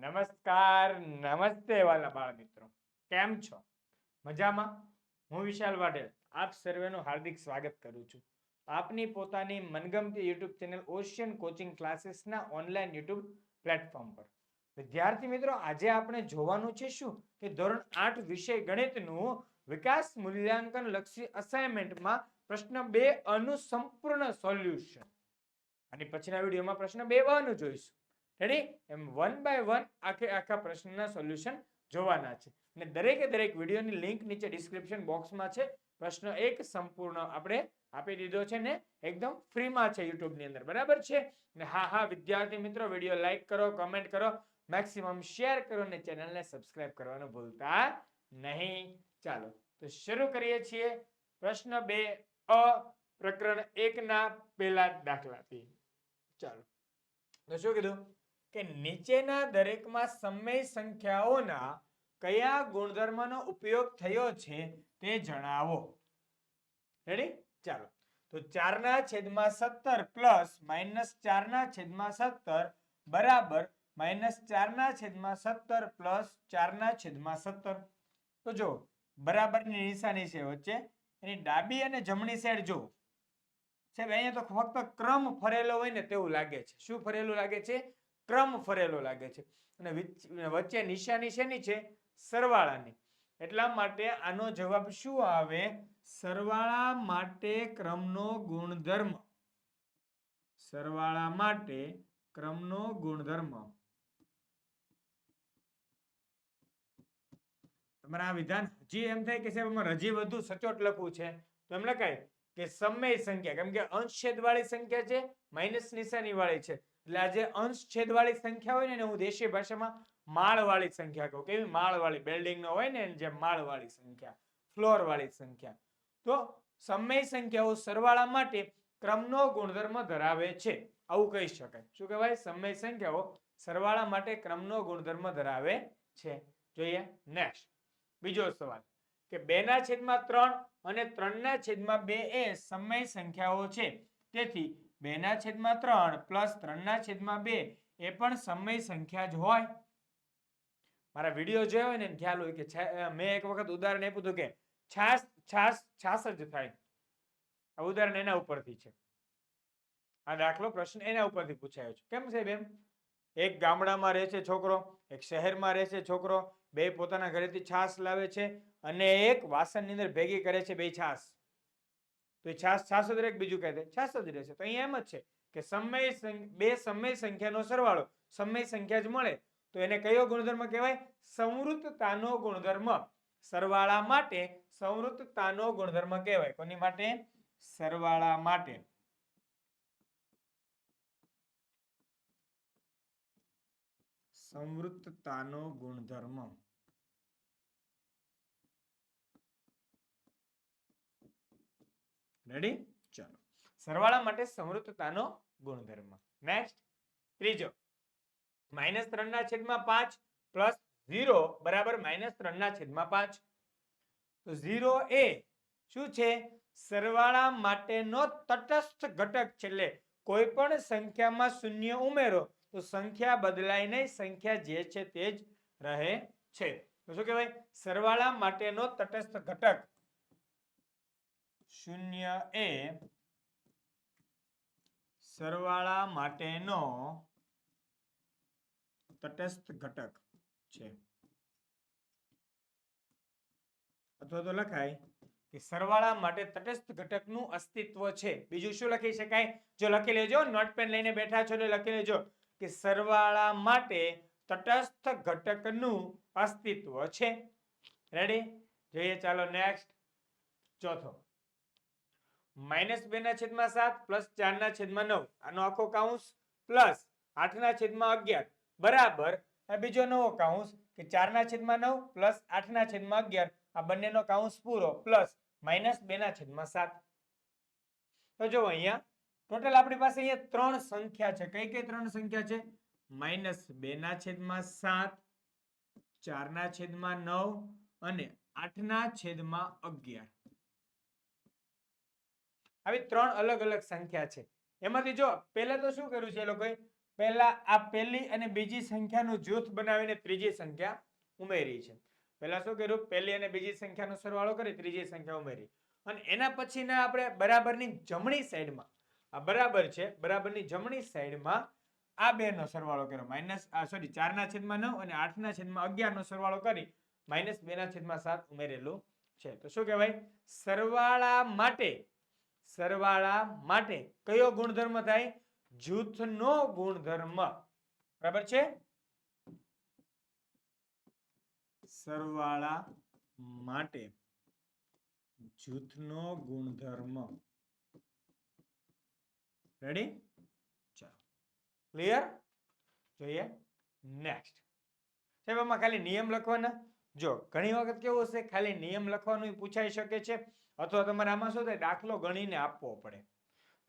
નમસ્કાર, નમસ્તે વાલા બાળ મિત્રો, કેમ છો? મજામાં? હું વિશાલ વાઢેર આપ સર્વેનું હાર્દિક સ્વાગત કરું છું આપની પોતાની મનગમતી યુટ્યુબ ચેનલ ઓશિયન કોચિંગ ક્લાસીસના ઓનલાઈન યુટ્યુબ પ્લેટફોર્મ પર. વિદ્યાર્થી મિત્રો, આજે આપણે જોવાનું છે શું કે ધોરણ 8 વિષય ગણિતનું વિકાસ મૂલ્યાંકન લક્ષી અસાઇનમેન્ટમાં પ્રશ્ન 2 અનું સંપૂર્ણ સોલ્યુશન અને પછીના વિડીયોમાં પ્રશ્ન 2 નું જોઈશું. રેડી? એમ વન બાય વન આખા પ્રશ્નના સોલ્યુશન જોવાના છે અને દરેક વિડીયોની લિંક નીચે ડિસ્ક્રિપ્શન બોક્સમાં છે. પ્રશ્ન 1 સંપૂર્ણ આપણે આપી દીધો છે ને એકદમ ફ્રીમાં છે યુટ્યુબની અંદર, બરાબર છે ને? હા વિદ્યાર્થી મિત્રો, વિડીયો લાઈક કરો, કમેન્ટ કરો, મેક્સિમમ શેર કરો અને ચેનલને સબસ્ક્રાઇબ કરવાનું ભૂલતા નહીં. ચાલો તો શરૂ કરીએ છીએ પ્રશ્ન 2 અ પ્રકરણ 1 ના પહેલા દાખલાથી. ચાલો તો શું કીધું કે નીચેના દરેકમાં સમય સંખ્યાઓના કયા ગુણધર્મનો ઉપયોગ થયો છે તે જણાવો. રેડી? ચાલો તો 4/17 પ્લસ -4/17 બરાબર -4/17 પ્લસ 4/17. તો જો બરાબરની નિશાની છે વચ્ચે, એની ડાબી અને જમણી સાઈડ જો સાહેબ, અહીંયા તો ફક્ત ક્રમ ફરેલો હોય ને તેવું લાગે છે. શું ફરેલું લાગે છે? ક્રમ ફરેલો લાગે છે. અને વચ્ચે નિશાની શેની છે? સરવાળાની. એટલા માટે આનો જવાબ શું આવે? સરવાળા માટે ક્રમનો ગુણધર્મ. સરવાળા માટે ક્રમનો ગુણધર્મ. તમારે આ વિધાન હજી એમ થાય કે સાહેબ અમારે હજી વધુ સચોટ લખવું છે તો એમ લખાય કે સમય સંખ્યા, કેમ કે અંશ છેદ વાળી સંખ્યા છે, માઇનસ નિશાની વાળી છે, એટલે આ જે અંશ છેદ વાળી સંખ્યા હોય ને હું દેશી ભાષામાં માળ વાળી સંખ્યા કહું. કેવી? માળ વાળી. બિલ્ડિંગ નો હોય ને જે માળ વાળી સંખ્યા, ફ્લોર વાળી સંખ્યા. તો સમય સંખ્યાઓ સરવાળા માટે ક્રમનો ગુણધર્મ ધરાવે છે, આવું કહી શકાય. શું કહેવાય? સમય સંખ્યાઓ સરવાળા માટે ક્રમનો ગુણધર્મ ધરાવે છે. જોઈએ નેક્સ્ટ બીજો સવાલ કે 2/3 અને 3/2 એ સમય સંખ્યાઓ છે, તેથી 2/3 પ્લસ 3/2 એ પણ સમય સંખ્યા જ હોય. મારા વિડીયો જોયો હોય ને ખ્યાલ હોય કે મેં એક વખત ઉદાહરણ આપ્યું હતું કે છાસ જ થાય. આ ઉદાહરણ એના ઉપરથી છે. આ દાખલો પ્રશ્ન એના ઉપરથી પૂછાયો છે. કેમ સાહેબ? એમ એક ગામડામાં રહે છે છોકરો, એક શહેરમાં રહે છે છોકરો, બે પોતાના ઘરેથી છાસ લાવે છે અને એક વાસણની અંદર ભેગી કરે છે બે છાસ. તો એ છાસ જ રહે, બીજું કહે છાસ જ રહેશે. તો અહીંયા એમ જ છે કે બે સમય સંખ્યાનો સરવાળો સમય સંખ્યા જ મળે તો એને કયો ગુણધર્મ કહેવાય? સંવૃતતાનો ગુણધર્મ. સરવાળા માટે સંવૃતતાનો ગુણધર્મ કહેવાય. કોની માટે? સરવાળા માટે. સંવૃતતાનો ગુણધર્મ. રેડી? ચાલો, સરવાળા માટે સંવૃતતાનો ગુણધર્મ. નેક્સ્ટ ત્રીજો -3/5 પ્લસ 0 બરાબર -3/5. તો 0 એ શું છે? સરવાળા માટેનો તટસ્થ ઘટક છે. એટલે કોઈ પણ સંખ્યામાં શૂન્ય ઉમેરો તો સંખ્યા બદલાય નહીં, સંખ્યા જે છે તે જ રહે છે. તો શું કહેવાય? સરવાળા માટેનો તટસ્થ ઘટક. શૂન્ય એ સરવાળા માટેનો તટસ્થ ઘટક છે. અથવા તો લખાય કે સરવાળા માટે તટસ્થ ઘટકનું અસ્તિત્વ છે. બીજું શું લખી શકાય? જો લખી લેજો, નોટ પેન લઈને બેઠા છો તો લખી લેજો કે સરવાળા માટે તટસ્થ ઘટકનું અસ્તિત્વ છે. રેડી? જોઈએ. ચાલો નેક્સ્ટ ચોથો -2/7 પ્લસ 4/9 આનો આખો કાઉન્સ પ્લસ 8/11 બરાબર બીજો નવો કાઉન્સ કે 4/9 પ્લસ 8/11 આ બંનેનો કાઉન્સ પૂરો પ્લસ -2/7. તો જો અહીંયા ટોટલ આપણી પાસે અહીંયા ત્રણ સંખ્યા છે. કઈ કઈ ત્રણ સંખ્યા છે? -2/7, 4/9 અને 8/11. આવી ત્રણ અલગ અલગ સંખ્યા છે. એમાંથી જો પહેલા તો શું કર્યું છે એ લોકોએ? પહેલા આ પહેલી અને બીજી સંખ્યાનું જૂથ બનાવીને ત્રીજી સંખ્યા ઉમેરી છે. પહેલા શું કર્યું? પહેલી અને બીજી સંખ્યાનો સરવાળો કરી ત્રીજી સંખ્યા ઉમેરી. અને એના પછીના આપણે બરાબરની જમણી સાઈડમાં, આ બરાબર છે, બરાબરની જમણી સાઈડમાં આ બે નો સરવાળો કર્યો. સોરી 4/9 અને 8/11 નો સરવાળો કરી -2/7 ઉમેરેલું છે. તો શું કહેવાય? સરવાળા માટે કયો ગુણધર્મ થાય? જૂથનો ગુણધર્મ. બરાબર છે? સરવાળા માટે જૂથનો ગુણધર્મ. રેડી? ચાલો, ક્લિયર? જોઈએ નેક્સ્ટ. સાહેબ આમાં ખાલી નિયમ લખવાના. જો ઘણી વખત કેવું હશે, ખાલી નિયમ લખવાનું પૂછાઈ શકે છે, અથવા તમારે આમાં શું થાય, દાખલો ગણીને આપવો પડે.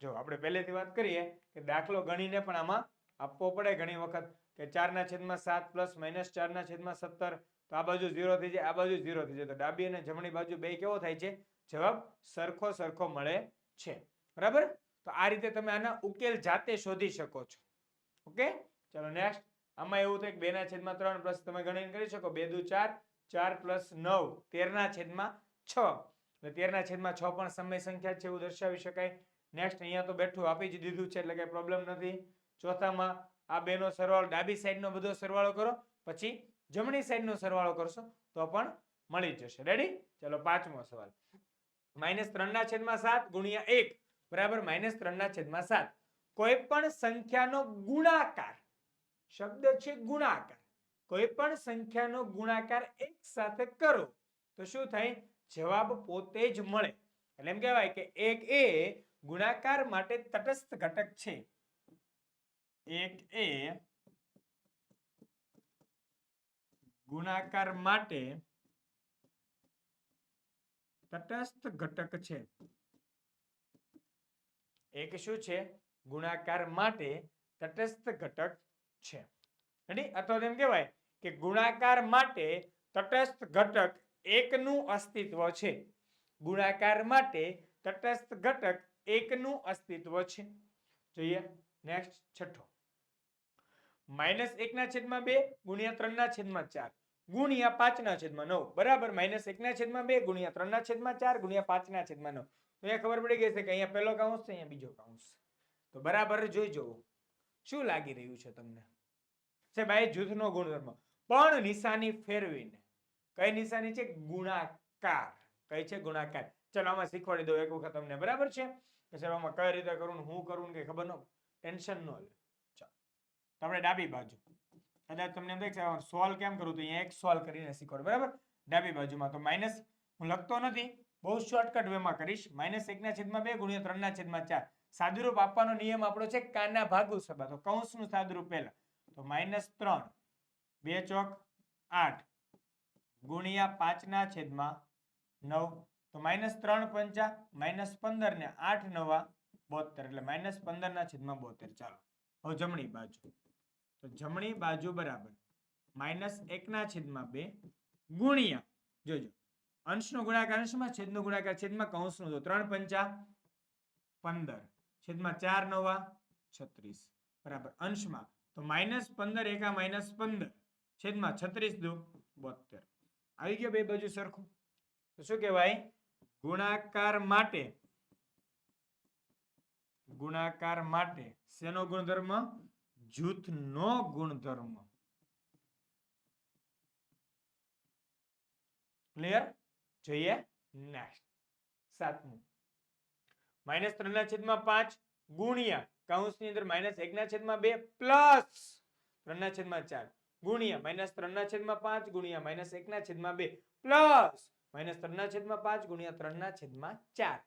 જો આપણે પહેલેથી વાત કરીએ કે દાખલો ગણીને પણ આમાં આપવો પડે ઘણી વખત, કે 4/7 પ્લસ માઇનસ 4/17. તો આ બાજુ 0 થઈ જાય, આ બાજુ 0 થઈ જાય, તો ડાબી અને જમણી બાજુ બે કેવો થાય છે? જવાબ સરખો મળે છે. બરાબર? તો આ રીતે તમે આના ઉકેલ જાતે શોધી શકો છો. ઓકે, ચલો નેક્સ્ટ. આમાં એવું થાય કે 2/3 પ્લસ તમે ગણીને કરી શકો, 2 દુ 4, 4 પ્લસ 9 13/6. એટલે 13/6 પણ સમય સંખ્યા છે એવું દર્શાવી શકાય. નેક્સ્ટ અહીંયા તો બેઠું આપી જ દીધું છે એટલે કઈ પ્રોબ્લેમ નથી. ચોથામાં આ બેનો સરવાળો, ડાબી સાઈડનો બધો સરવાળો કરો, પછી જમણી સાઈડનો સરવાળો કરશો તો પણ મળી જશે. રેડી? ચલો પાંચમો સવાલ. -3/7 ગુણ્યા 1 બરાબર -3/7. કોઈ પણ સંખ્યાનો ગુણાકાર, શબ્દ છે ગુણાકાર, કોઈ પણ સંખ્યાનો ગુણાકાર એક સાથે કરો તો શું થાય? જવાબ પોતે જ મળે. એટલે એમ કહેવાય કે 1 એ ગુણાકાર માટે તટસ્થ ઘટક છે. 1 એ ગુણાકાર માટે તટસ્થ ઘટક છે. એક શું છે? ગુણાકાર માટે તટસ્થ ઘટક છે. રેડી? અથવા એમ કહેવાય કે ગુણાકાર માટે તટસ્થ ઘટક એકનું અસ્તિત્વ છે. ગુણાકાર માટે તટસ્થ ઘટક એકનું અસ્તિત્વ છે. જોઈએ નેક્સ્ટ છઠ્ઠો. -1/2 ગુણ્યા 3/4 ગુણ્યા 5/9 બરાબર -1/2 ગુણ્યા 3/4 ગુણ્યા 5/9. તો અહીંયા ખબર પડી ગઈ છે કે અહીંયા પહેલો કૌંસ છે, અહીંયા બીજો કૌંસ. તો બરાબર જોઈ જુઓ શું લાગી રહ્યું છે તમને. સાહેબ આ જૂથનો ગુણધર્મ, પણ નિશાની ફેરવીને. કઈ નિશાની છે? ગુણાકાર. કઈ છે? ગુણાકાર. ચલો આમાં શીખવાડી દઉં એક વખત તમને. બરાબર છે? કે સાહેબ આમાં કઈ રીતે કરવું, હું કરવું કે ખબર ન, ટેન્શન ન લે. ચાલો તો આપણે ડાબી બાજુ, કદાચ તમને એમ થાય કે સોલ્વ કેમ કરું, તો અહીંયા એક સોલ્વ કરીને શીખવાડું. બરાબર? ડાબી બાજુમાં તો માઇનસ હું લખતો નથી, બહુ શોર્ટકટ વેમાં કરીશ. -1/2 ગુણ્યા 3/4. સાદુરૂપ આપવાનો નિયમ આપણો છે કાના ભાગુ સભા. તો કૌંસનું સાદુરૂપ પહેલા, તો -3 2 ચોક 8 ગુણ્યા 5/9. તો -3 પંચા -15 ને 8 નવા 72 એટલે -15/72. ચાલો હવે જમણી બાજુ. તો જમણી બાજુ બરાબર -1/2 ગુણ્યા, જોજો અંશનો ગુણાકાર અંશમાં, છેદનો ગુણાકાર છેદમાં, કૌંસનું. તો 3 પંચા 15 છેદમાં 4 નવા 36 બરાબર અંશમાં. તો -15 એકા -15 છેદમાં 36 દુ 72. આવી ગયો બે બાજુ સરખું. તો શું કહેવાય? ગુણાકાર માટે શેનો ગુણધર્મ? જૂથનો ગુણધર્મ. ક્લિયર? જોઈએ નેક્સ્ટ સાતમું. -3/5 ગુણ્યા કૌંસની અંદર -1/2 પ્લસ 3/4 ગુણ્યા -3/5 ગુણ્યા -1/2 પ્લસ -3/5 ગુણ્યા 3/4.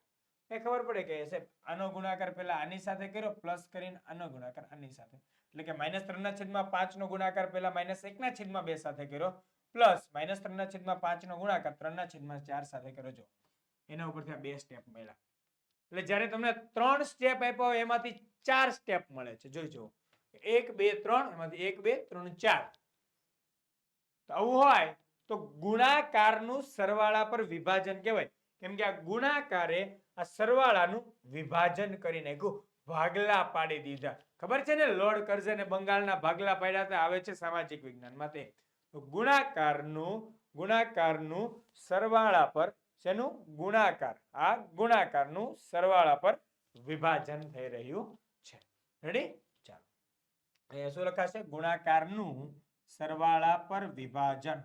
એ ખબર પડે કે સાહેબ આનો ગુણાકાર પહેલા આની સાથે કર્યો, પ્લસ કરીને આનો ગુણાકાર આની સાથે. એટલે કે -3/5 નો ગુણાકાર પહેલા -1/2 સાથે કર્યો, પ્લસ -3/5 નો ગુણાકાર 3/4 સાથે કર્યો. જો એના ઉપરથી આ બે સ્ટેપ મળ્યા. એટલે જ્યારે તમને 3 સ્ટેપ આપ્યા હોય એમાંથી 4 સ્ટેપ મળે છે. જોઈ જુઓ 1 2 3 એમાંથી 1 2 3 4. તો આવું હોય તો ગુણાકારનું સરવાળા પર વિભાજન કહેવાય. કેમ કે આ ગુણાકારે આ સરવાળાનું વિભાજન કરી નાખ્યું. ભાગલા પાડી દીધા. ખબર છે ને, લોર્ડ કર્ઝને બંગાળના ભાગલા પાડ્યા હતા, આવે છે સામાજિક વિજ્ઞાનમાં તે. તો ગુણાકારનું સરવાળા પર શેનું ગુણાકાર, આ ગુણાકારનું સરવાળા પર વિભાજન થઈ રહ્યું છે. રેડી? ચાલો અહીંયા શું લખાશે? ગુણાકારનું સરવાળા પર વિભાજન.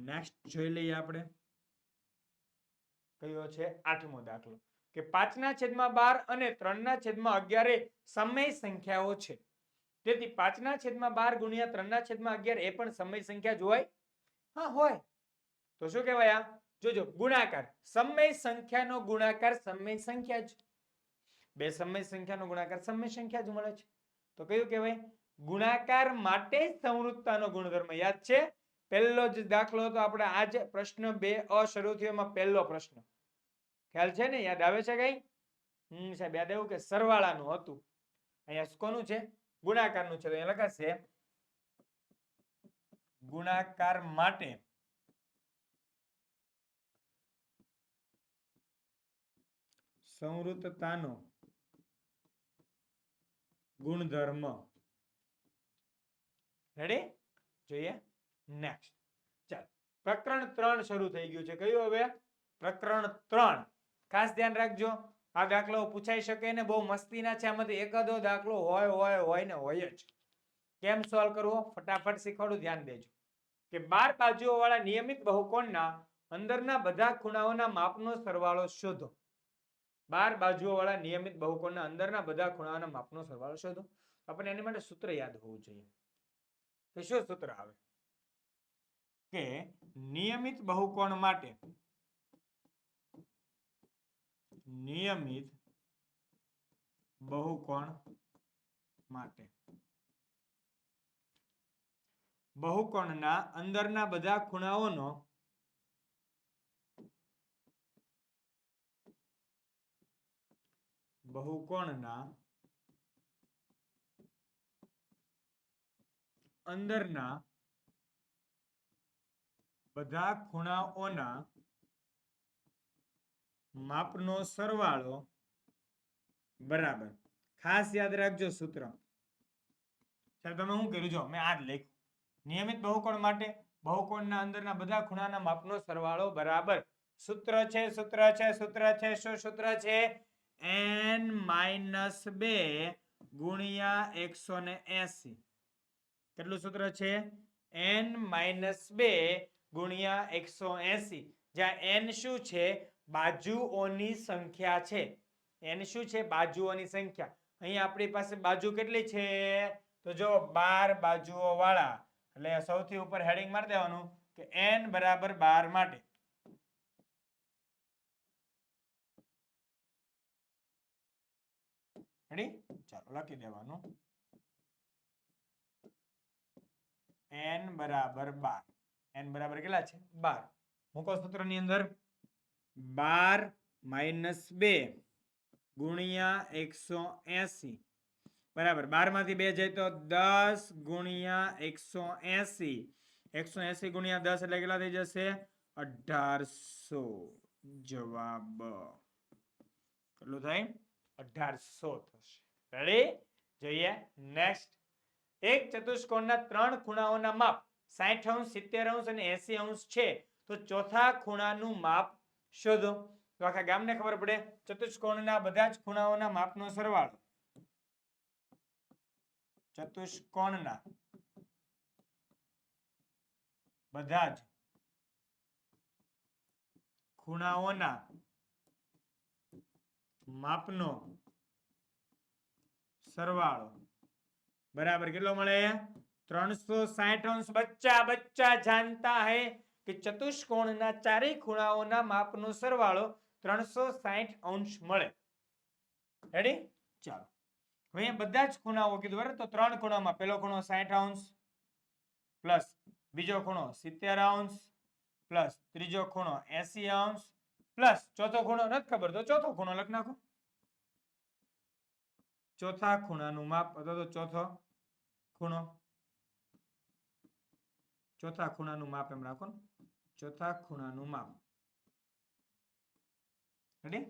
નેક્સ્ટ જોઈ લઈએ આપણે. કયો છે? 8મો દાખલો કે 5/12 અને 3/11 સમય સંખ્યાઓ છે. તેથી 5/12 ગુણ્યા 3/11 એ પણ સમય સંખ્યા જ હોય? હા હોય. તો શું કહેવાય? આ જોજો, ગુણાકાર સમય સંખ્યાનો ગુણાકાર સમય સંખ્યા જ. બે સમય સંખ્યાનો ગુણાકાર સમય સંખ્યા જ મળે છે. તો કયું કહેવાય? ગુણાકાર માટે સંવૃત્તાનો ગુણધર્મ. યાદ છે? પહેલો જ દાખલો હતો આપણે, આજ પ્રશ્ન 2 શરૂ થયો, એમાં પહેલો પ્રશ્ન. ખ્યાલ છે ને? યાદ આવે છે કઈ? સાહેબ યાદ આવ્યું કે સરવાળાનું હતું. અહીંયા કોનું છે? ગુણાકારનું છે. તો અહીંયા લખાશે ગુણાકાર માટે સંવૃત્તતાનો ગુણધર્મ. રેડી? જોઈએ નેક્સ્ટ. ચાલો, પ્રકરણ 3 શરૂ થઈ ગયું છે. કયું હવે? પ્રકરણ 3. ખાસ ધ્યાન રાખજો, આ દાખલો પૂછાઈ શકે ને, બહુ મસ્તીના છે. આમાંથી એકાદો દાખલો હોય ને હોય જ. કેમ સોલ્વ કરવો ફટાફટ શીખવાડું, ધ્યાન દેજો. કે 12 બાજુઓ વાળા નિયમિત બહુકોણના અંદરના બધા ખૂણાઓના માપનો સરવાળો શોધો. 12 બાજુઓ વાળા નિયમિત બહુકોણના અંદરના બધા ખૂણાઓના માપનો સરવાળો શોધો. આપણે એની માટે સૂત્ર યાદ હોવું જોઈએ. તો શું સૂત્ર આવે? કે નિયમિત બહુકોણ માટે બહુકોણના અંદરના બધા ખૂણાઓનો અંદરના બધા ખૂણાઓના માપનો સરવાળો બરાબર. ખાસ યાદ રાખજો સૂત્ર. સાહેબ તમે શું કર્યું? જો મેં આ જ લખ્યું. નિયમિત બહુકોણ માટે બહુકોણના અંદરના બધા ખૂણાના માપનો સરવાળો બરાબર. સૂત્ર છે શું સૂત્ર છે? n-2 ગુણ્યા 180. કેટલું સૂત્ર છે? n-2 ગુણ્યા 180. જ્યાં n શું છે? બાજુઓની સંખ્યા છે. n શું છે? બાજુઓની સંખ્યા. અહીં આપણી પાસે બાજુ કેટલી છે? તો જો 12 બાજુઓ વાળા. એટલે સૌથી ઉપર હેડિંગ મારી દેવાનું કે n બરાબર 12 માટે. રેડી? ચાલો લખી દેવાનું n બરાબર 12. n બરાબર કેટલા છે? 12. મૂકો સૂત્રની અંદર. 12 - 2 ગુણ્યા 180 બરાબર. 12 માંથી 2 જાય તો 10 ગુણ્યા 180. 180 ગુણ્યા 10 એટલે કેટલા થઈ જશે? 1800. જવાબ કેટલું થાય? 1800 થશે. રેડી? જોઈએ નેક્સ્ટ. એક ચતુષ્કોણના 3 ખૂણાઓના માપ 60°, 70° અને 80° છે. તો ચોથા ખૂણાનું માપ શોધો. તો આખા ગામને ખબર પડે ચતુષ્કોણના બધા જ ખૂણાઓના માપનો સરવાળો. ચતુષ્કોણના બધા જ ખૂણાઓના માપનો સરવાળો बराबर कितना મળે? 360°। बच्चा जानता है कि चतुष्कोणના ચારેય ખૂણાઓના માપનો સરવાળો 360° મળે। રેડી? ચાલો હવે બધા જ ખૂણાઓ કીધું બરાબર, તો ત્રણ ખૂણામાં પહેલો ખૂણો 60° પ્લસ બીજો ખૂણો 70° પ્લસ ત્રીજો ખૂણો 80° પ્લસ ચોથો ખૂણો નથી ખબર તો ચોથો ખૂણો લખ નાખો। ચોથા ખૂણાનું માપ અથવા તો ચોથો ખૂણો ચોથા ખૂણાનું માપ એમ રાખો ને, ચોથા ખૂણાનું માપ. રેડી?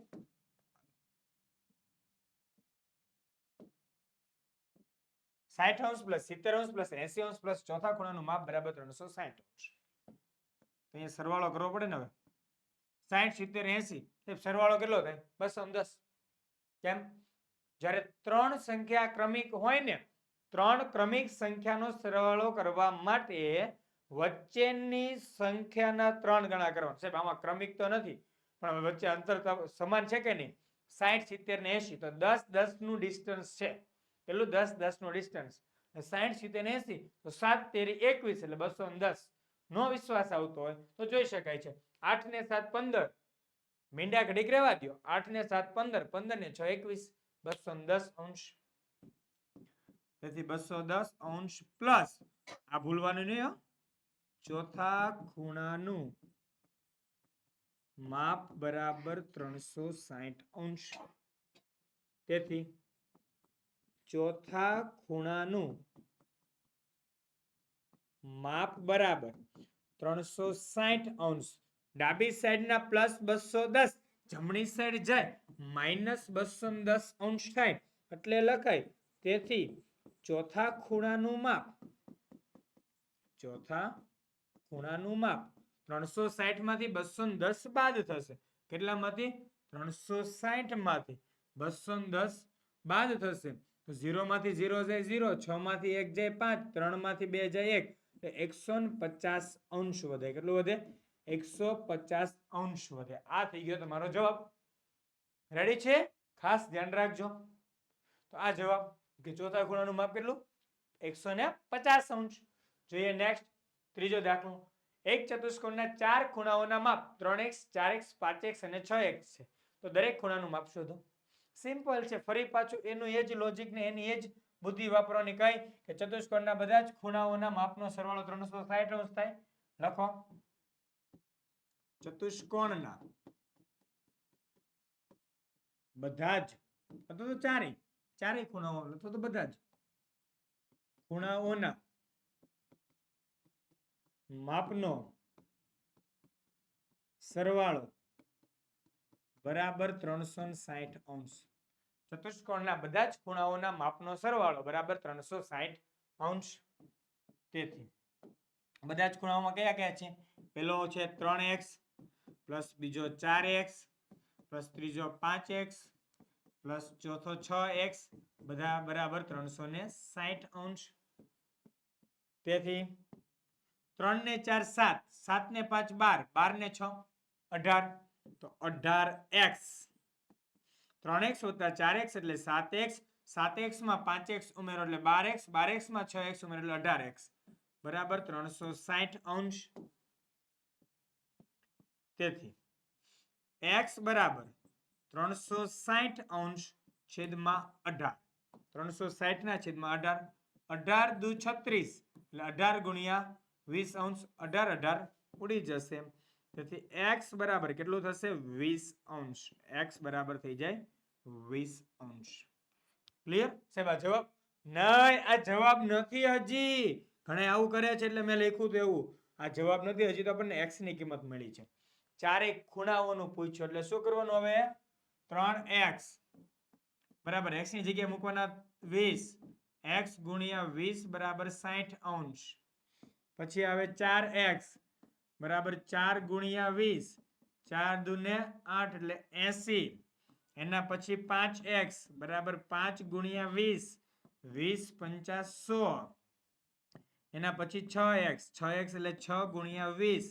60° પ્લસ 70° પ્લસ 80° પ્લસ ચોથા ખૂણાનું માપ બરાબર 360°. અહીંયા સરવાળો કરવો પડે ને હવે. 60, 70, 80 સરવાળો કેટલો થાય? 210. કેમ? જ્યારે ત્રણ સંખ્યા ક્રમિક હોય ને, ત્રણ ક્રમિક સંખ્યાનો સરવાળો કરવા માટે વચ્ચેની સંખ્યાના 3 ગણા કરવાના. સાહેબ આમાં ક્રમિક તો નથી, પણ વચ્ચે અંતર સમાન છે કે નહીં? 60, 70 ને 80 તો 10, 10 નું ડિસ્ટન્સ છે. કેટલું? 10, 10 નું ડિસ્ટન્સ. 60, 70 ને 80 તો 7 તેરી 21 એટલે 210. નો વિશ્વાસ આવતો હોય તો જોઈ શકાય છે. 8 ને 7 15. મીંડા ઘડીક રહેવા દો. 8 ને 7 15, 15 ને 6 21, 210°. તેથી 210° પ્લસ આ ભૂલવાનું નહીં હો, ચોથા ખૂણાનું માપ બરાબર 360°. તેથી ચોથા ખૂણાનું માપ બરાબર 360°. ડાબી સાઈડના પ્લસ 210, જમણી સાઈડ જાય માઇનસ 210° થાય એટલે લખાય. તેથી ચોથા ખૂણાનું માપ 360 માંથી 210 બાદ થશે. કેટલામાંથી? 360 માંથી 210 બાદ થશે. તો 0 માંથી 0 જાય 0, 6 માંથી 1 જાય 5, 3 માંથી 2 જાય 1, 150° વધે. કેટલું વધે? 150° વધે. આ થઈ ગયો તમારો જવાબ. રેડી છે? ખાસ ધ્યાન રાખજો. તો આ જવાબ કે ચોથા ખૂણાનું માપ કેટલું? 150°. જોઈએ નેક્સ્ટ ત્રીજો દાખલો. એક ચતુષ્કોણના 4 ખૂણાઓના માપ 3x, 4x, 5x અને 6x છે. તો દરેક ખૂણાનું માપ શોધો. સિમ્પલ છે. ફરી પાછું એનું એ જ લોજિક ને એની એ જ બુદ્ધિ વાપરવાની. કઈ કે ચતુષ્કોણના બધા જ ખૂણાઓના માપનો સરવાળો 360° થાય. લખો. ચતુષ્કોણના બધા જ અથવા તો ચારેય ખૂણાઓ અથવા તો બધા જ ખૂણાઓના માપનો સરવાળો બરાબર 360°. ચતુષ્કોણના બધા જ ખૂણાઓના માપનો સરવાળો બરાબર 360°. તેથી બધા જ ખૂણાઓમાં કયા કયા છે? પેલો છે 3x પ્લસ બીજો 4x પ્લસ ત્રીજો 5x પ્લસ ચોથો 6x બધા બરાબર 360°. તેથી 3 ને 4 7, 7 ને 5 12, 12 ને 6 18, તો 18x. 3x વત્તા 4x એટલે 7x, 7x માં 5x ઉમેરો એટલે 12x, 12x માં 6x ઉમેરો એટલે 18x બરાબર 360°. તેથી x બરાબર 360° છેદમાં 18. 360 ના છેદમાં 18. 18 દુ 36 એટલે 18 ગુણ્યા 20°. 18 18 ઉડી જશે. તેથી x બરાબર કેટલું થશે? 20°. x બરાબર થઈ જાય 20°. ક્લિયર? સાહેબ આ જવાબ નહીં, આ જવાબ નથી હજી. ઘણા આવું કરે છે એટલે મેં લખ્યું તો એવું. આ જવાબ નથી હજી, તો આપણને x ની કિંમત મળી છે. ચારેય ખૂણાઓનું પૂછ્યું એટલે શું કરવાનું હવે? 3x બરાબર x ની જગ્યાએ મૂકવાના 20. x ગુણ્યા 20 બરાબર 60°. પછી આવે 4x બરાબર 4 ગુણ્યા 20, 4 દુને 8 એટલે 80. એના પછી 5x બરાબર 5 ગુણ્યા 20, 20 પંચા 100. એના પછી 6x, 6x એટલે 6 ગુણ્યા 20,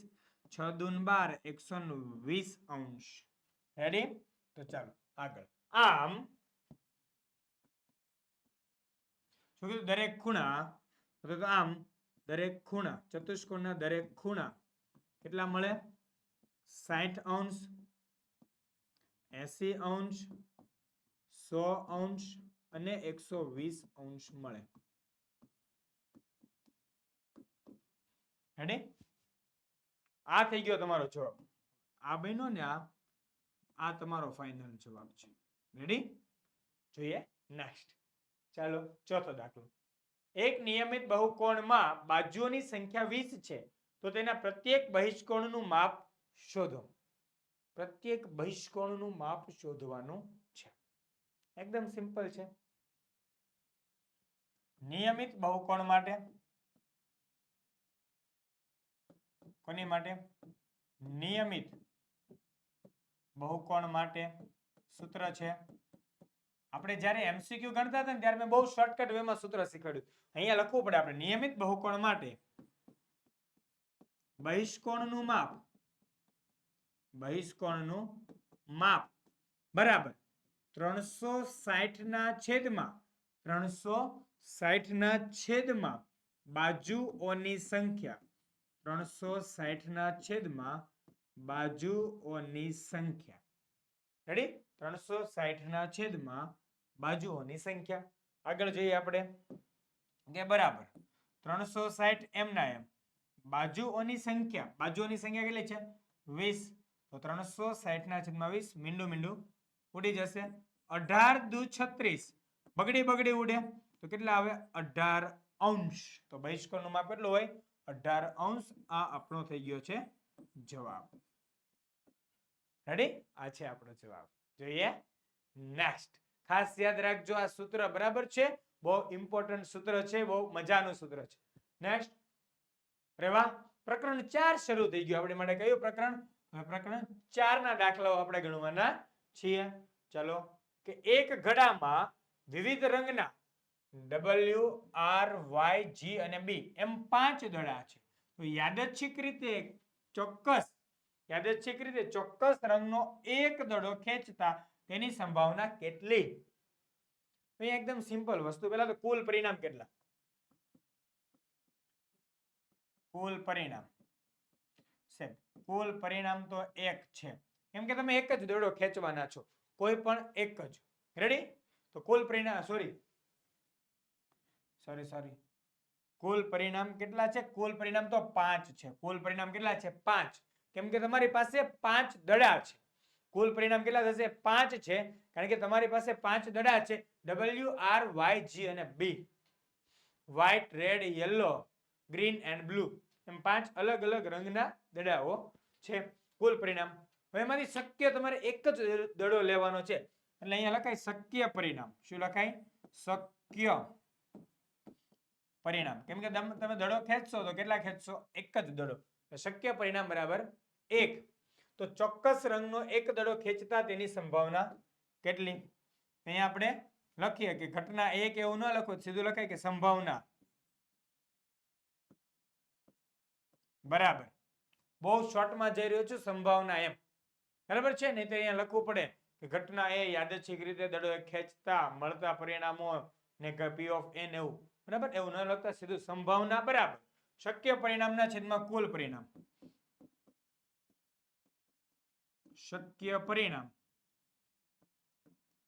6 દુન 12, 120°. રેડી? તો ચાલો આગળ. આમ શું કીધું? દરેક ખૂણા, તો આમ દરેક ખૂણા, ચતુષ્કોણના દરેક ખૂણા કેટલા મળે? 60°, 80°, 100° અને 120° મળે. રેડી? આ થઈ ગયો તમારો જવાબ. આ બન્યો ને આ તમારો ફાઇનલ જવાબ છે. રેડી? જોઈએ નેક્સ્ટ. ચાલો ચોથો દાખલો. એક નિયમિત બહુકોણમાં બાજુઓની સંખ્યા 20 છે તો તેના પ્રત્યેક બહિષ્કોણનું માપ શોધો. પ્રત્યેક બહિષ્કોણનું માપ શોધવાનું છે. એકદમ સિમ્પલ છે. નિયમિત બહુકોણ માટે કોની માટે? નિયમિત બહુકોણ માટે સૂત્ર છે. આપણે જ્યારે એમસીક્યુ ગણતા હતા ને ત્યારે મેં બહુ શોર્ટકટ વેમાં સૂત્ર શીખવાડ્યું. અહીંયા લખવું પડે આપણે નિયમિત બહુકોણ માટે બહિષ્કોણનું માપ બરાબર 360 ના છેદમાં બાજુઓની સંખ્યા 360 ના છેદમાં બાજુઓની સંખ્યા. રેડી? 360 ના છેદમાં બાજુઓની સંખ્યા. આગળ જોઈએ આપણે કે બરાબર 360 એમ ના એમ બાજુઓની સંખ્યા કેટલી છે? 20. તો 360 ના છેદમાં 20 મીંડું ઉડી જશે. 18 દુ 36 બગડી ઉડે તો કેટલા આવે? 18 અંશ. તો બહિષ્કોણનું માપ કેટલું હોય? 18 અંશ. આ આપણો થઈ ગયો છે જવાબ. રેડી? આ છે આપણો જવાબ. જોઈએ નેક્સ્ટ. ખાસ યાદ રાખજો આ સૂત્ર બરાબર છે. બહુ ઇમ્પોર્ટન્ટ સૂત્ર છે, બહુ મજાનું સૂત્ર છે. નેક્સ્ટ રેવા પ્રકરણ 4 શરૂ થઈ ગયું આપણી માટે. કયું પ્રકરણ? પ્રકરણ 4 ના દાખલાઓ આપણે ગણવાના છીએ. ચલો કે એક ઘડામાં વિવિધ રંગના W R Y G અને B એમ 5 દડા છે. તો યાદચ્છિક રીતે ચોક્કસ રંગનો એક દડો ખેંચતા તેની સંભાવના કેટલી? એકદમ સિમ્પલ વસ્તુ. પહેલા તો કુલ પરિણામ કેટલા? કુલ પરિણામ તો 1 છે. કેમ કે તમે એક જ દડો ખેંચવાના છો, કોઈ પણ એક જ. રેડી? તો કુલ પરિણામ કુલ પરિણામ કેટલા છે? કુલ પરિણામ તો 5 છે. કુલ પરિણામ કેટલા છે? 5. કેમ કે તમારી પાસે 5 દડા છે. કુલ પરિણામ કેટલા થશે? 5 છે. કારણ કે તમારી પાસે 5 દડા છે. W R Y G અને B. White, red, yellow, green and blue એમ 5 અલગ અલગ રંગના દડાઓ છે. કુલ પરિણામ. હવે એમાંથી શક્ય તમારે એક જ દડો લેવાનો છે. એટલે અહીંયા લખાય શક્ય પરિણામ. શું લખાય? શક્ય પરિણામ. કેમ કે તમે દડો ખેંચશો તો કેટલા ખેંચશો? એક જ દડો. શક્ય પરિણામ બરાબર 1. તો ચોક્કસ રંગનો એક દડો ખેંચતા તેની સંભાવના કેટલી? અહીંયા આપણે લખીએ કે ઘટના 1 એવું ન લખો, સીધું લખાય કે સંભાવના બરાબર. બહુ શોર્ટમાં જઈ રહ્યો છું, સંભાવના એમ. બરાબર છે? નહીં તો અહીંયા લખવું પડે કે ઘટના એ યાદચ્છિક રીતે દડો ખેંચતા મળતા પરિણામો ને P of n એવું. બરાબર? એવું ન લખતા સીધું સંભાવના બરાબર શક્ય પરિણામના છેદમાં કુલ પરિણામ. શક્ય પરિણામ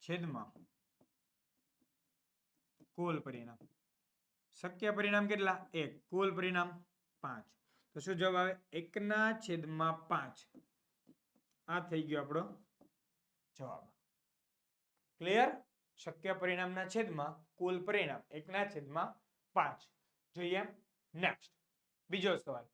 છેદમાં કુલ પરિણામ. શક્ય પરિણામ કેટલા? 1. કુલ પરિણામ 5. તો શું જવાબ આવે? 1/5. આ થઈ ગયો આપણો જવાબ. ક્લિયર? શક્ય પરિણામના છેદમાં કુલ પરિણામ 1/5. જોઈએ નેક્સ્ટ. બીજો સવાલ.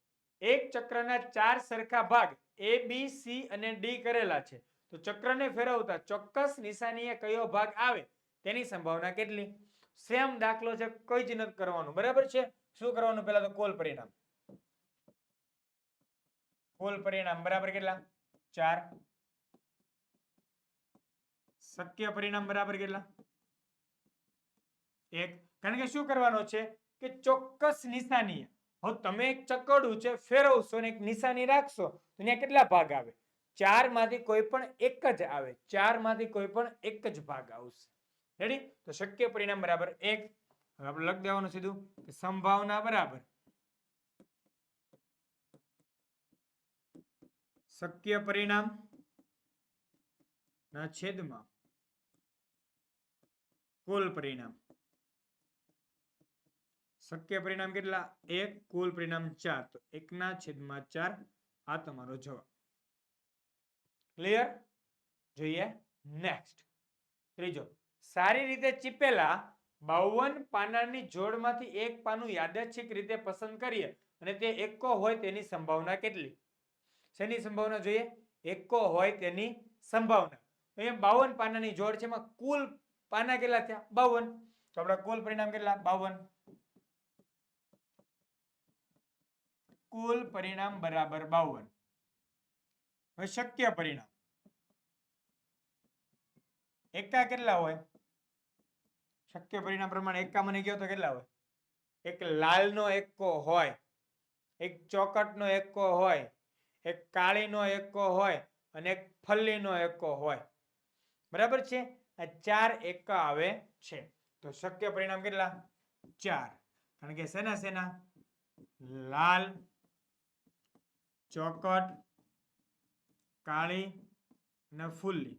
એક ચક્રના 4 સરખા ભાગ A B C અને D કરેલા છે. તો ચક્રને ફેરવતા ચોક્કસ નિશાનીએ કયો ભાગ આવે તેની સંભાવના કેટલી? સેમ દાખલો છે, કોઈ જ નથી કરવાનું. બરાબર છે? શું કરવાનું? પહેલા તો કુલ પરિણામ. કુલ પરિણામ બરાબર કેટલા? 4. શક્ય પરિણામ બરાબર કેટલા? 1. કારણ કે શું કરવાનું છે કે ચોક્કસ નિશાનીએ. હવે તમે એક ચકડું છે ફેરવશો ને એક નિશાની રાખશો તો ત્યાં કેટલા ભાગ આવે? 4 માંથી કોઈ પણ એક જ આવે. 4 માંથી કોઈ પણ એક જ ભાગ આવશે. રેડી? તો શક્ય પરિણામ બરાબર 1. હવે આપણે લખી દેવાનું સીધું કે સંભાવના બરાબર શક્ય પરિણામ ના છેદમાં કુલ પરિણામ. શક્ય પરિણામ કેટલા? 1. કુલ પરિણામ 4. તો 1/4 આ તમારો જવાબ. ક્લિયર? જોઈએ નેક્સ્ટ. ત્રીજો. સારી રીતે ચીપેલા 52 પાનાની જોડમાંથી એક પાનું યાદચ્છિક રીતે પસંદ કરીએ અને તે એકો હોય તેની સંભાવના કેટલી? શેની સંભાવના જોઈએ? એકો હોય તેની સંભાવના. અહીંયા 52 પાનાની જોડ છે, એમાં કુલ પાના કેટલા થયા? 52. તો આપણા કુલ પરિણામ કેટલા? 52. કુલ પરિણામ બરાબર 52. હવે શક્ય પરિણામ એકા કેટલા હોય? શક્ય પરિણામ પ્રમાણે એકા મને કહો તો કેટલા હોય? એક લાલનો એકો હોય, એક ચોકટનો એકો હોય, એક કાળીનો એકો હોય અને એક ફલ્લીનો એકો હોય. બરાબર છે? આ 4 એકા આવે છે. તો શક્ય પરિણામ કેટલા? 4. કારણ કે શેના શેના? લાલ, ચોકટ, કાળી અને ફુલ્લી.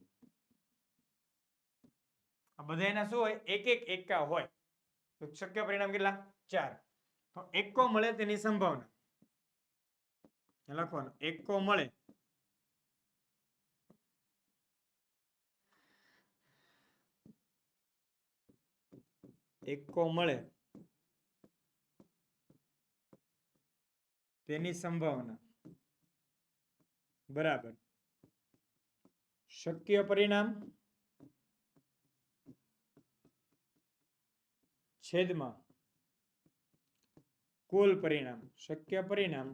આ બધાના શું હોય? એક એક એકા હોય. તો શક્ય પરિણામ કેટલા? 4. તો એકો મળે તેની સંભાવના લખવાનું. એકો મળે તેની સંભાવના બરાબર શક્ય પરિણામ છેદમાં કુલ પરિણામ. શક્ય પરિણામ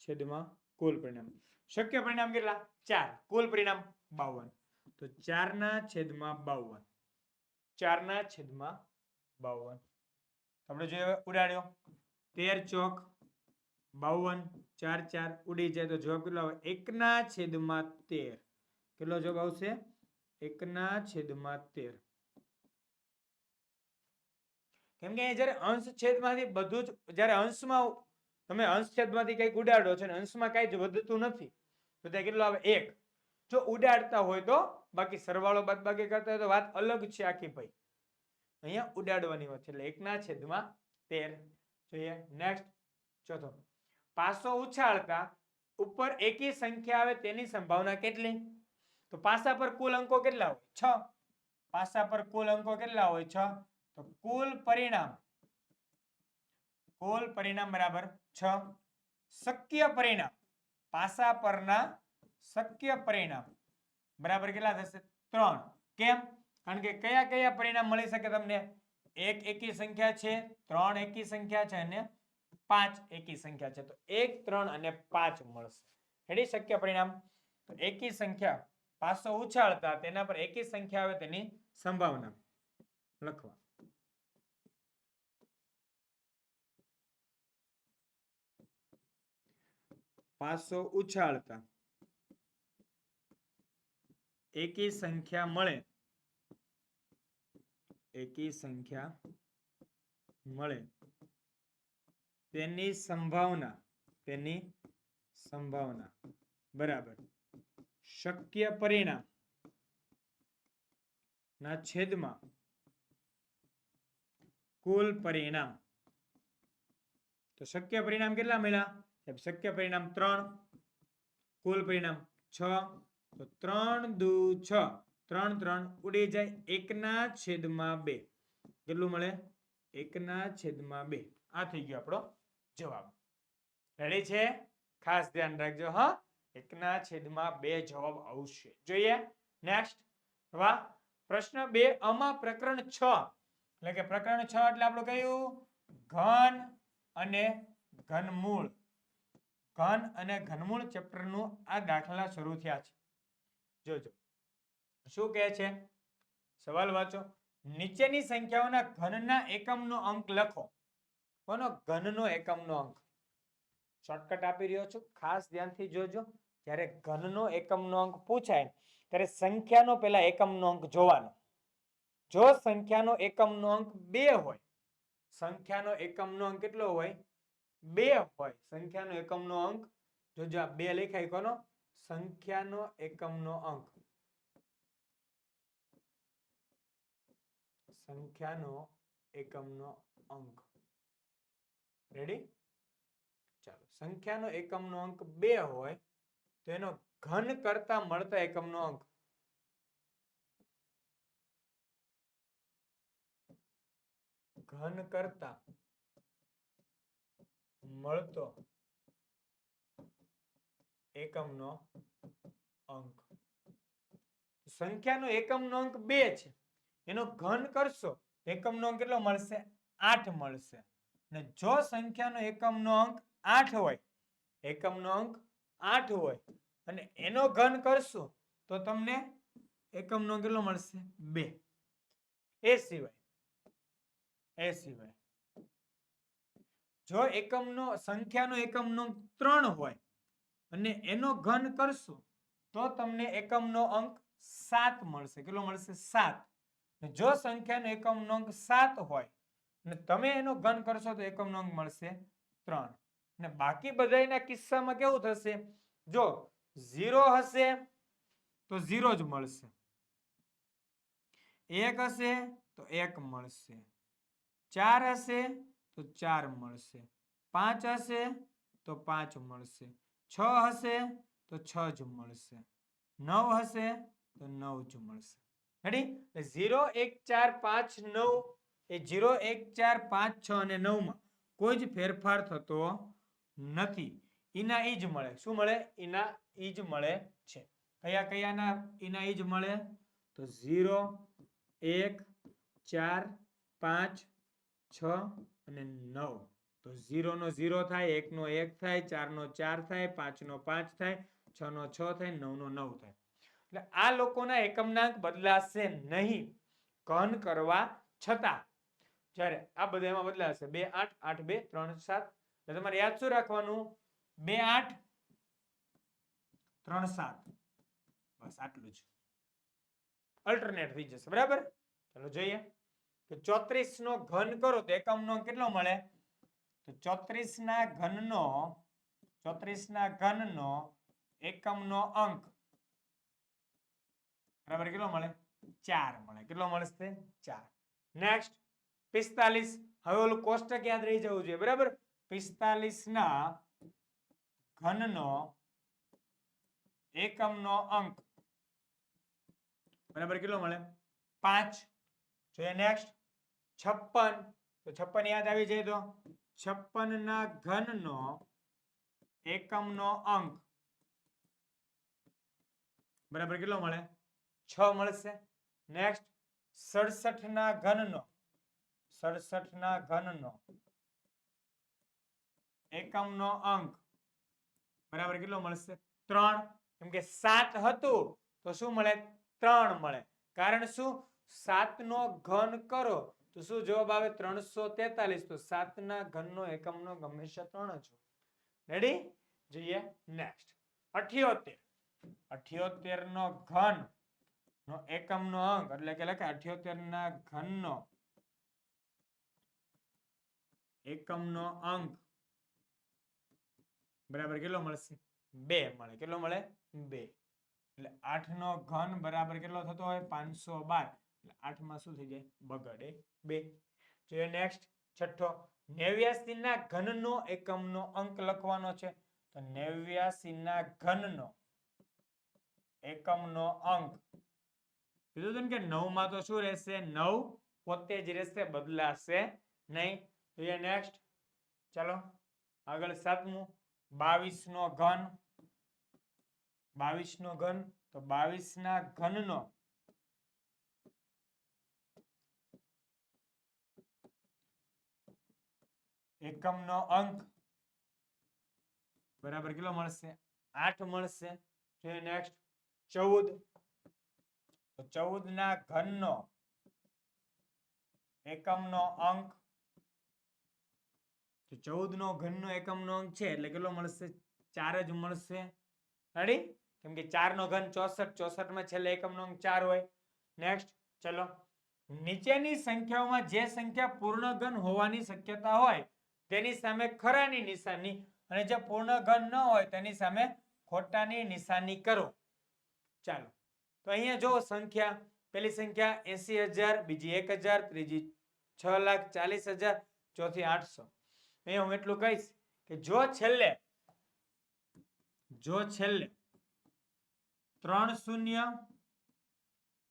છેદમાં કુલ પરિણામ. શક્ય પરિણામ કેટલા? 4. કુલ પરિણામ 52. તો 4/52. 4/52. આપણે જોઈએ ઉડાડ્યો. 13 ચોક 52, 4 4 ઉડી જાય તો જવાબ કેટલો આવે? 1/13. કેટલો જવાબ આવશે? 1/13. કેમ કે જ્યારે અંશ છેદમાંથી બધું જ, જ્યારે અંશમાં તમે અંશ છેદમાંથી કંઈક ઉડાડો છો અને અંશમાં કાંઈ જ વધતું નથી તો ત્યાં કેટલો આવે? 1. જો ઉડાડતા હોય તો, બાકી સરવાળો બાદબાકી કરતા હોય તો વાત અલગ છે આખી ભાઈ. અહીંયા ઉડાડવાની વાત છે એટલે 1/13. જોઈએ નેક્સ્ટ ચોથો. પાસો ઉછાળતા ઉપર એકી સંખ્યા આવે તેની સંભાવના કેટલી? તો પાસા પર કુલ અંકો કેટલા હોય? 6. પાસા પર કુલ અંકો કેટલા હોય? 6. તો કુલ પરિણામ બરાબર 6. શક્ય પરિણામ પાસા પરના શક્ય પરિણામ બરાબર કેટલા થશે? 3. કેમ? કારણ કે કયા કયા પરિણામ મળી શકે તમને? 1 એકી સંખ્યા છે, 3 એકી સંખ્યા છે અને 5 એકી સંખ્યા છે. તો 1, 3 અને 5 મળશે. રેડી? શક્ય પરિણામ. તો એકી સંખ્યા પાસો ઉછાળતા તેના પર એકી સંખ્યા આવે તેની સંભાવના લખવા. પાસો ઉછાળતા એકી સંખ્યા મળે તેની સંભાવના બરાબર શક્ય પરિણામ ના છેદમાં કુલ પરિણામ. તો શક્ય પરિણામ કેટલા મળ્યા? શક્ય પરિણામ 3, કુલ પરિણામ 6. તો 3 દુ 6, 3 3 ઉડી જાય. 1/2. કેટલું મળે? 1/2. આ થઈ ગયો આપણો જવાબ. રેડી છે? ખાસ ધ્યાન રાખજો હા. 1/2 જવાબ આવશે. જોઈએ નેક્સ્ટ. વાહ. પ્રશ્ન 2 આમાં પ્રકરણ 6 એટલે કે પ્રકરણ 6 એટલે આપણું કયું? ઘન અને ઘનમૂળ. ઘન અને ઘનમૂળ ચેપ્ટરનું આ દાખલા શરૂ થયા છે. જોજો શું કહે છે? સવાલ વાંચો. નીચેની સંખ્યાઓના ઘનના એકમનો અંક લખો. કોનો ઘનનો એકમનો અંક? શોર્ટકટ આપી રહ્યો છું, ખાસ ધ્યાનથી જોજો. જ્યારે ઘનનો એકમનો અંક પૂછાય ત્યારે સંખ્યાનો પહેલા એકમનો અંક જોવાનો. જો સંખ્યાનો એકમનો અંક 2 હોય, સંખ્યાનો એકમનો અંક કેટલો હોય? 2 હોય. સંખ્યાનો એકમનો અંક જોજો આ 2 લખાય. કોનો? સંખ્યાનો એકમનો અંક. સંખ્યાનો એકમનો અંક. રેડી? ચાલો. સંખ્યાનો એકમનો અંક 2 હોય તો એનો ઘન કરતા મળતા એકમનો અંક. ઘન કરતા મળતો એકમનો અંક. સંખ્યાનો એકમનો અંક 2 છે, એનો ઘન કરશો એકમનો અંક કેટલો મળશે? 8 મળશે. અને જો સંખ્યાનો એકમનો અંક 8 હોય, એકમનો અંક 8 હોય અને એનો ઘન કરશો તો તમને એકમનો અંક કેટલો મળશે? 2. એ સિવાય જો એકમનો સંખ્યાનો એકમનો અંક 3 હોય અને એનો ઘન કરશો તો તમને એકમનો અંક 7 મળશે. કેટલો મળશે? 7. જો સંખ્યાનો એકમનો અંક 7 હોય અને તમે એનો ઘન કરશો તો એકમનો અંક મળશે 3. અને બાકી બધાના કિસ્સામાં કેવું થશે? જો 0 હશે તો 0 જ મળશે, 1 હશે તો 1 મળશે, 4 હશે તો 4 મળશે, 5 હશે તો 5 મળશે, 6 હશે તો 6 જ મળશે, 9 હશે તો 9 જ મળશે. રેડી? 0 1 4 5 9 એ 0 1 4 5 6 અને 9 માં કોઈ જ ફેરફાર થતો નથી. ઈના ઈ જ મળે. શું મળે? ઈના ઈ જ મળે છે. કયા કયાના ઈના ઈ જ મળે? તો 0 1 4 5 6 અને 9. તો 0 નો 0 થાય, 1 નો 1 થાય, 4 નો 4 થાય, 5 નો 5 થાય, 6 નો 6 થાય, 9 નો 9 થાય. એટલે આ લોકોના એકમનાંક બદલાશે નહીં ઘન કરવા છતાં. જ્યારે આ બધા એમાં બદલાશે 2 8 8 2 3 7. એટલે તમારે યાદ શું રાખવાનું? 2 8 3 7. બસ આટલું જ. અલ્ટરનેટ થઈ જશે. બરાબર? ચાલો જોઈએ કે 34 નો ઘન કરો તો એકમનો કેટલો મળે? તો 34 ના ઘનનો એકમનો અંક બરાબર કેટલો મળે? 4 મળે. કેટલો મળશે? 4. નેક્સ્ટ 45. હવે ઓલું કોષ્ટક યાદ રહી જવું જોઈએ. બરાબર? 45 ના ઘનનો એકમનો અંક બરાબર કેટલો મળે? 5. જોઈએ નેક્સ્ટ 56. તો 56 યાદ આવી જાય તો 56 ના ઘનનો એકમનો અંક બરાબર કેટલો મળે? 6 મળશે. નેક્સ્ટ 67 ના ઘનનો એકમનો અંક બરાબર કેટલો મળશે? 3. કેમ કે 7 હતું તો શું મળે? 3 મળે. કારણ શું? 7 નો ઘન કરો તો શું જવાબ આવે? 343. તો 7 ના ઘનનો એકમનો હંમેશા 3 જ હોય. રેડી? જોઈએ નેક્સ્ટ 78. 78 નો ઘન નો એકમનો અંક એટલે કે લખે 78 ના ઘનનો એકમનો અંક બરાબર કેટલો મળશે? 2 મળે. કેટલો મળે? 2. એટલે 8 નો ઘન બરાબર કેટલો થતો હોય? 512. એટલે 8 માં શું થઈ જાય? બગડે 2. જોઈએ નેક્સ્ટ છઠ્ઠો 89 ના ઘનનો એકમનો અંક લખવાનો છે. તો 89 ના ઘનનો એકમનો અંક કીધું હતું ને કે 9 માં તો શું રહેશે? 9 પોતે જ રહેશે, બદલાશે નહીં. જોઈએ નેક્સ્ટ. ચાલો આગળ 7મું 22 નો ઘન. 22 નો ઘન તો 22 ના ઘનનો એકમનો અંક બરાબર કેટલો મળશે? 8 મળશે. જોઈએ નેક્સ્ટ 14. તો 14 ના ઘનનો એકમનો અંક તો 14 નો ઘનનો એકમનો અંક છે એટલે કેટલો મળશે? 4 જ મળશે. રેડી? કેમ કે 4 નો ઘન 64. 64 માં છેલ્લે એકમનો અંક 4 હોય. નેક્સ્ટ ચલો નીચેની સંખ્યાઓમાં જે સંખ્યા પૂર્ણ ઘન હોવાની શક્યતા હોય તેની સામે ખરાની નિશાની અને જે પૂર્ણ ઘન ન હોય તેની સામે ખોટાની નિશાની કરો. ચાલો તો અહીંયા જો સંખ્યા પહેલી સંખ્યા 80,000, બીજી 1,000, ત્રીજી 6,40,000, ચોથી 800. અહીંયા હું એટલું કહીશ કે જો છેલ્લે 3 શૂન્ય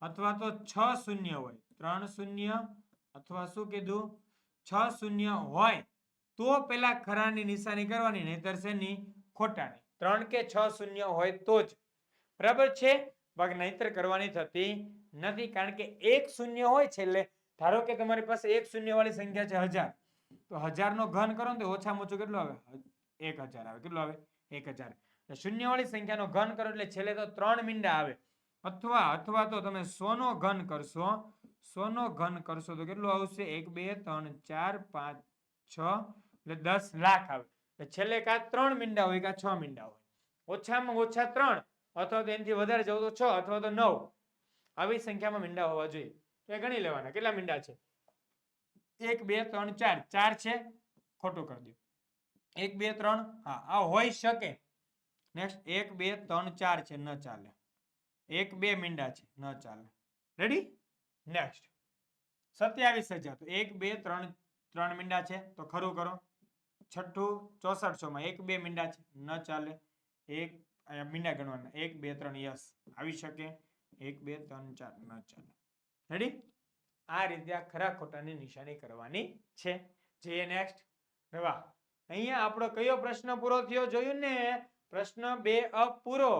અથવા તો 6 શૂન્ય હોય, 3 શૂન્ય અથવા શું કીધું 6 શૂન્ય હોય તો પેલા ખરાની નિશાની કરવાની, નહીતર શેની? ખોટાની. 3 કે 6 શૂન્ય હોય તો જ, બરાબર છે? બાકી નહીતર કરવાની થતી નથી, કારણ કે એક શૂન્ય હોય છેલ્લે. ધારો કે તમારી પાસે એક શૂન્ય વાળી સંખ્યા છે 1000, તો 1000 નો ઘન કરો ને તો ઓછામાં ઓછું કેટલું આવે? 1000 આવે. કેટલું આવે? 1000. શૂન્ય વાળી સંખ્યાનો ઘન કરો એટલે છેલ્લે તો 3 મીંડા આવે. અથવા તો તમે 100 નો ઘન કરશો, 100 નો ઘન કરશો તો કેટલું આવશે? 1 2 3 4 5 6 એટલે 10 લાખ આવે. એટલે છેલ્લે કાં 3 મીંડા હોય કાં 6 મીંડા હોય. ઓછામાં ઓછા 3 અથવા તો એનાથી વધારે જવું તો 6 અથવા તો 9 આવી સંખ્યામાં મીંડા હોવા જોઈએ. તો એ ગણી લેવાના કેટલા મીંડા છે. 1 2 3 4. 4 છે, ખોટું કરી દો. 1 2 3, હા આ હોઈ શકે. નેક્સ્ટ 1 2 3 4 છે, ન ચાલે. 1 2 મીંડા છે, ન ચાલે. રેડી? નેક્સ્ટ 27000. તો 1 2 3 3 મીંડા છે તો ખરું કરો. છઠ્ઠું 6400 માં 1 2 મીંડા છે, ન ચાલે. એક અહીંયા મીંડા ગણવાના. 1 2 3 યસ આવી શકે. 1 2 3 4 ન ચાલે. રેડી? આ રીતે આ ખરા ખોટાની નિશાની કરવાની છે. જે નેક્સ્ટ રવા. અહીંયા આપણો કયો પ્રશ્ન પૂરો થયો જોયું ને? પ્રશ્ન 2 પૂરો.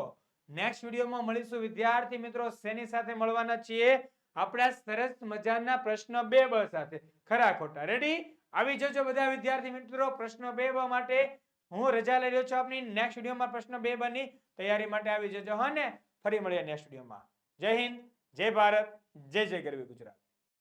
નેક્સ્ટ વિડીયોમાં મળીશું વિદ્યાર્થી મિત્રો. શેની સાથે મળવાના છીએ? આપણા સરસ મજાના પ્રશ્ન 2 સાથે. ખરા ખોટા. રેડી? આવી જજો બધા વિદ્યાર્થી મિત્રો પ્રશ્ન 2 માટે. હું રજા લઈ રહ્યો છું આપની. નેક્સ્ટ વિડીયોમાં પ્રશ્ન 2 ની તૈયારી માટે આવી જજો. હા ને? ફરી મળીએ નેક્સ્ટ વિડીયોમાં. જય હિન્દ, જય ભારત, જય જય ગરવી ગુજરાત.